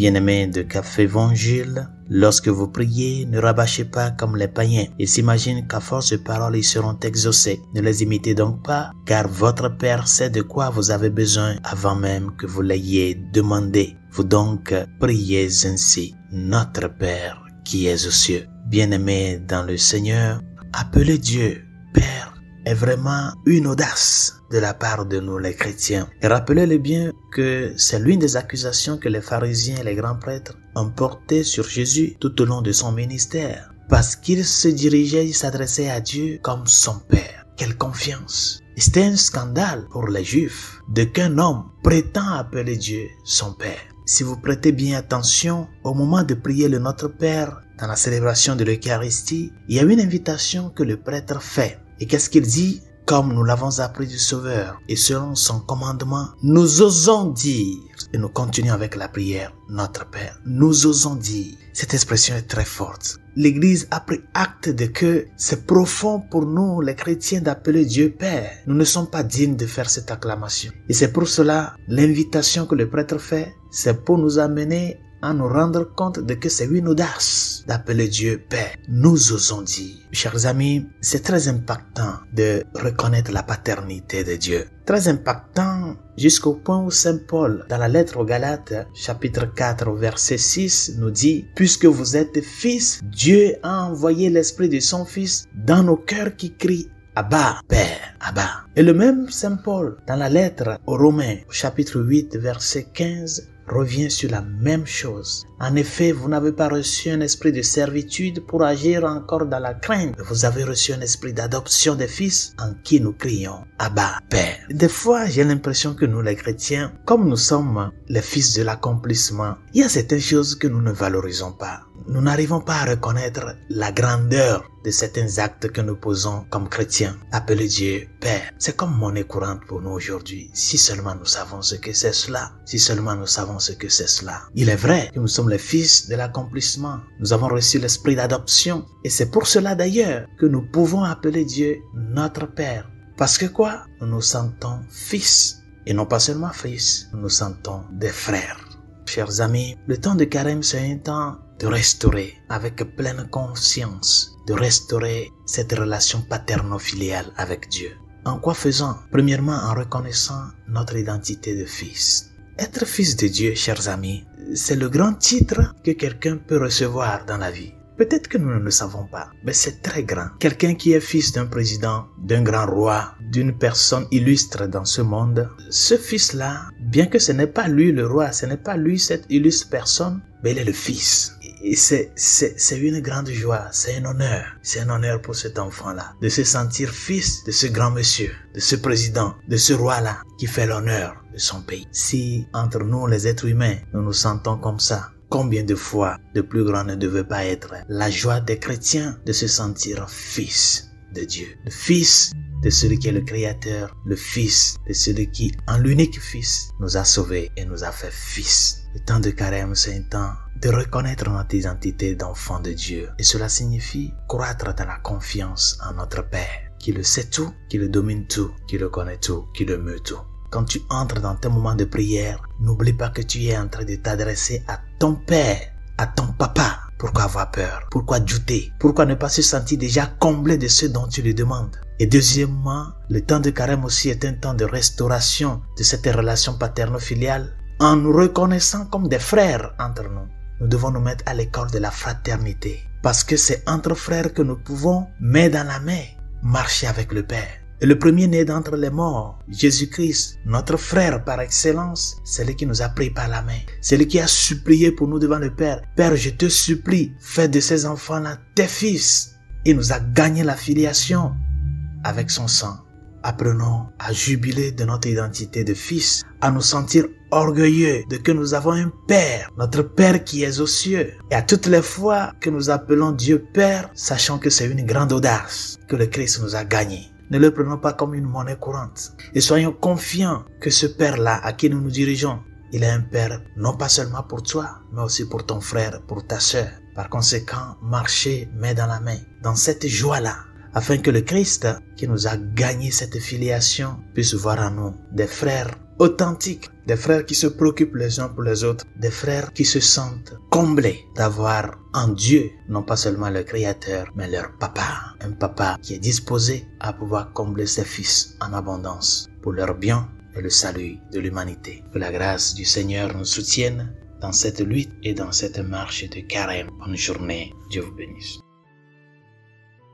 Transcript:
Bien-aimés de Café Évangile, lorsque vous priez, ne rabâchez pas comme les païens et s'imaginent qu'à force de paroles ils seront exaucés. Ne les imitez donc pas, car votre Père sait de quoi vous avez besoin avant même que vous l'ayez demandé. Vous donc priez ainsi: Notre Père qui es aux cieux. Bien-aimés dans le Seigneur, appeler Dieu Père est vraiment une audace de la part de nous les chrétiens. Et rappelez-le bien que c'est l'une des accusations que les pharisiens et les grands prêtres ont portées sur Jésus tout au long de son ministère. Parce qu'il se dirigeait, il s'adressait à Dieu comme son Père. Quelle confiance! Et c'était un scandale pour les Juifs de qu'un homme prétend appeler Dieu son Père. Si vous prêtez bien attention, au moment de prier le Notre Père, dans la célébration de l'Eucharistie, il y a une invitation que le prêtre fait. Et qu'est-ce qu'il dit? Comme nous l'avons appris du Sauveur et selon son commandement, nous osons dire, et nous continuons avec la prière, Notre Père, nous osons dire. Cette expression est très forte. L'Église a pris acte de que c'est profond pour nous, les chrétiens, d'appeler Dieu Père. Nous ne sommes pas dignes de faire cette acclamation. Et c'est pour cela, l'invitation que le prêtre fait, c'est pour nous amener à nous rendre compte de que c'est une audace d'appeler Dieu Père. Nous osons dire. Chers amis, c'est très impactant de reconnaître la paternité de Dieu. Très impactant jusqu'au point où Saint Paul, dans la lettre aux Galates, chapitre 4, verset 6, nous dit: Puisque vous êtes fils, Dieu a envoyé l'Esprit de son Fils dans nos cœurs qui crient Abba, Père, Abba. Et le même Saint Paul, dans la lettre aux Romains, chapitre 8, verset 15, revient sur la même chose. En effet, vous n'avez pas reçu un esprit de servitude pour agir encore dans la crainte. Vous avez reçu un esprit d'adoption des fils en qui nous crions Abba, Père. Des fois, j'ai l'impression que nous les chrétiens, comme nous sommes les fils de l'accomplissement, il y a certaines choses que nous ne valorisons pas. Nous n'arrivons pas à reconnaître la grandeur de certains actes que nous posons comme chrétiens. Appeler Dieu Père, c'est comme monnaie courante pour nous aujourd'hui. Si seulement nous savons ce que c'est cela, si seulement nous savons ce que c'est cela. Il est vrai que nous sommes les fils de l'accomplissement. Nous avons reçu l'esprit d'adoption. Et c'est pour cela d'ailleurs que nous pouvons appeler Dieu notre Père. Parce que quoi? Nous nous sentons fils. Et non pas seulement fils, nous nous sentons des frères. Chers amis, le temps de carême, c'est un temps de restaurer avec pleine conscience, de restaurer cette relation paterno-filiale avec Dieu. En quoi faisant? Premièrement, en reconnaissant notre identité de fils. Être fils de Dieu, chers amis, c'est le grand titre que quelqu'un peut recevoir dans la vie. Peut-être que nous ne le savons pas, mais c'est très grand. Quelqu'un qui est fils d'un président, d'un grand roi, d'une personne illustre dans ce monde, ce fils-là, bien que ce n'est pas lui le roi, ce n'est pas lui cette illustre personne, mais il est le fils. Et c'est une grande joie, c'est un honneur pour cet enfant-là, de se sentir fils de ce grand monsieur, de ce président, de ce roi-là, qui fait l'honneur de son pays. Si, entre nous les êtres humains, nous nous sentons comme ça, combien de fois de plus grand ne devait pas être la joie des chrétiens de se sentir fils de Dieu, le fils de celui qui est le Créateur, le fils de celui qui, en l'unique fils, nous a sauvés et nous a fait fils. Le temps de carême, c'est un temps de reconnaître notre identité d'enfant de Dieu. Et cela signifie croître dans la confiance en notre Père, qui le sait tout, qui le domine tout, qui le connaît tout, qui le meut tout. Quand tu entres dans tes moments de prière, n'oublie pas que tu es en train de t'adresser à ton Père, à ton Papa. Pourquoi avoir peur? Pourquoi douter? Pourquoi ne pas se sentir déjà comblé de ce dont tu lui demandes? Et deuxièmement, le temps de carême aussi est un temps de restauration de cette relation paterno-filiale en nous reconnaissant comme des frères entre nous. Nous devons nous mettre à l'école de la fraternité parce que c'est entre frères que nous pouvons, main dans la main, marcher avec le Père. Et le premier-né d'entre les morts, Jésus-Christ, notre frère par excellence, c'est lui qui nous a pris par la main. C'est lui qui a supplié pour nous devant le Père. Père, je te supplie, fais de ces enfants-là tes fils. Il nous a gagné la filiation avec son sang. Apprenons à jubiler de notre identité de fils, à nous sentir orgueilleux de que nous avons un Père, notre Père qui est aux cieux. Et à toutes les fois que nous appelons Dieu Père, sachant que c'est une grande audace que le Christ nous a gagné. Ne le prenons pas comme une monnaie courante. Et soyons confiants que ce Père-là à qui nous nous dirigeons, il est un Père non pas seulement pour toi, mais aussi pour ton frère, pour ta sœur. Par conséquent, marchez main dans la main, dans cette joie-là, afin que le Christ, qui nous a gagné cette filiation, puisse voir en nous des frères authentiques, des frères qui se préoccupent les uns pour les autres, des frères qui se sentent comblés d'avoir en Dieu, non pas seulement le Créateur, mais leur papa. Un papa qui est disposé à pouvoir combler ses fils en abondance pour leur bien et le salut de l'humanité. Que la grâce du Seigneur nous soutienne dans cette lutte et dans cette marche de carême. Bonne journée. Dieu vous bénisse.